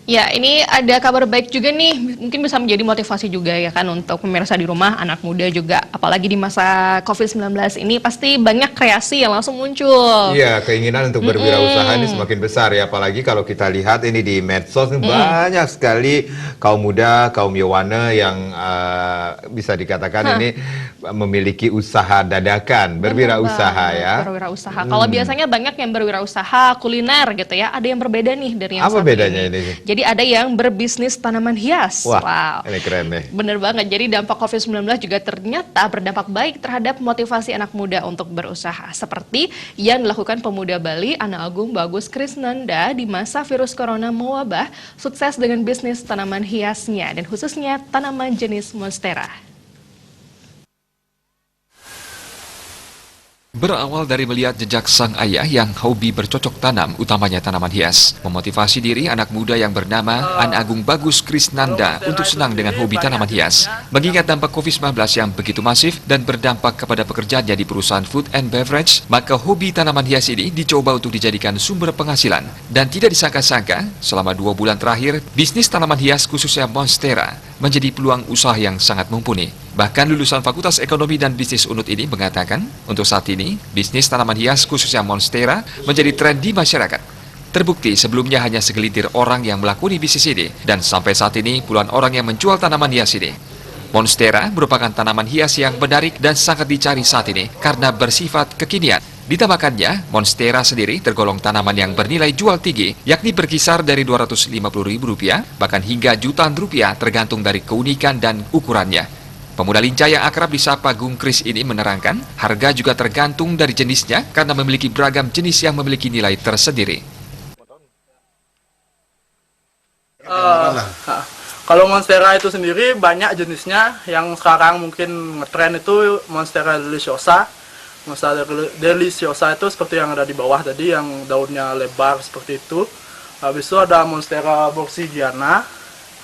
Ya, ini ada kabar baik juga nih, mungkin bisa menjadi motivasi juga ya kan untuk pemirsa di rumah, anak muda juga, apalagi di masa COVID-19 ini pasti banyak kreasi yang langsung muncul. Iya, keinginan untuk berwirausaha ini Mm-mm. semakin besar ya, apalagi kalau kita lihat ini di medsos ini Mm-mm. banyak sekali kaum muda, kaum Yowana yang bisa dikatakan Hah, ini memiliki usaha dadakan, bener berwirausaha banget, ya. berwirausaha. Kalau biasanya banyak yang berwirausaha kuliner gitu ya, ada yang berbeda nih dari yang Apa satu bedanya ini. ini? Jadi ada yang berbisnis tanaman hias. Wah, Wow. ini keren nih. Bener banget, jadi dampak COVID-19 juga ternyata berdampak baik terhadap motivasi anak muda untuk berusaha. Seperti yang dilakukan pemuda Bali, Ana Agung Bagus Krisnanda di masa virus corona mewabah, sukses dengan bisnis tanaman hiasnya dan khususnya tanaman jenis monstera. Berawal dari melihat jejak sang ayah yang hobi bercocok tanam, utamanya tanaman hias, memotivasi diri anak muda yang bernama An Agung Bagus Krisnanda untuk senang dengan hobi tanaman hias. Mengingat dampak COVID-19 yang begitu masif dan berdampak kepada pekerjaannya di perusahaan food and beverage, maka hobi tanaman hias ini dicoba untuk dijadikan sumber penghasilan. Dan tidak disangka-sangka, selama 2 bulan terakhir, bisnis tanaman hias khususnya monstera menjadi peluang usaha yang sangat mumpuni. Bahkan lulusan Fakultas Ekonomi dan Bisnis Unut ini mengatakan, untuk saat ini, bisnis tanaman hias khususnya monstera menjadi tren di masyarakat. Terbukti sebelumnya hanya segelintir orang yang melakoni bisnis ini, dan sampai saat ini puluhan orang yang menjual tanaman hias ini. Monstera merupakan tanaman hias yang menarik dan sangat dicari saat ini karena bersifat kekinian. Ditambahkannya, monstera sendiri tergolong tanaman yang bernilai jual tinggi, yakni berkisar dari Rp250.000 bahkan hingga jutaan rupiah tergantung dari keunikan dan ukurannya. Pemuda lincah yang akrab disapa Gung Kris ini menerangkan, harga juga tergantung dari jenisnya karena memiliki beragam jenis yang memiliki nilai tersendiri. Kalau monstera itu sendiri banyak jenisnya. Yang sekarang mungkin ngetren itu monstera deliciosa. Monstera deliciosa itu seperti yang ada di bawah tadi, yang daunnya lebar seperti itu. Habis itu ada monstera borsigiana.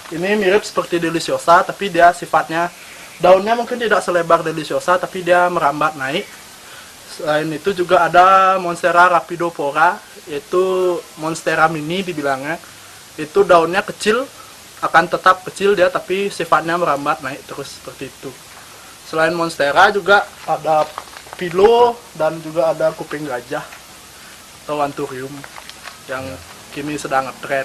Ini mirip seperti deliciosa, tapi dia sifatnya daunnya mungkin tidak selebar deliciosa, tapi dia merambat naik. Selain itu juga ada monstera rapidopora, yaitu monstera mini dibilangnya. Itu daunnya kecil, akan tetap kecil dia, tapi sifatnya merambat naik terus seperti itu. Selain monstera juga ada pilo dan juga ada kuping gajah atau anthurium yang kini sedang ngetren.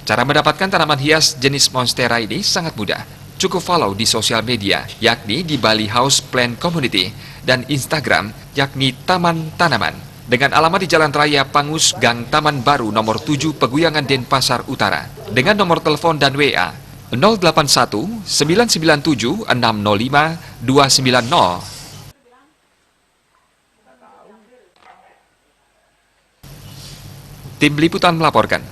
Cara mendapatkan tanaman hias jenis monstera ini sangat mudah. Cukup follow di sosial media, yakni di Bali House Plant Community, dan Instagram, yakni Taman Tanaman. Dengan alamat di Jalan Raya Pangus, Gang Taman Baru nomor 7, Peguyangan Denpasar Utara. Dengan nomor telepon dan WA 081 997 605 290. Tim Liputan melaporkan.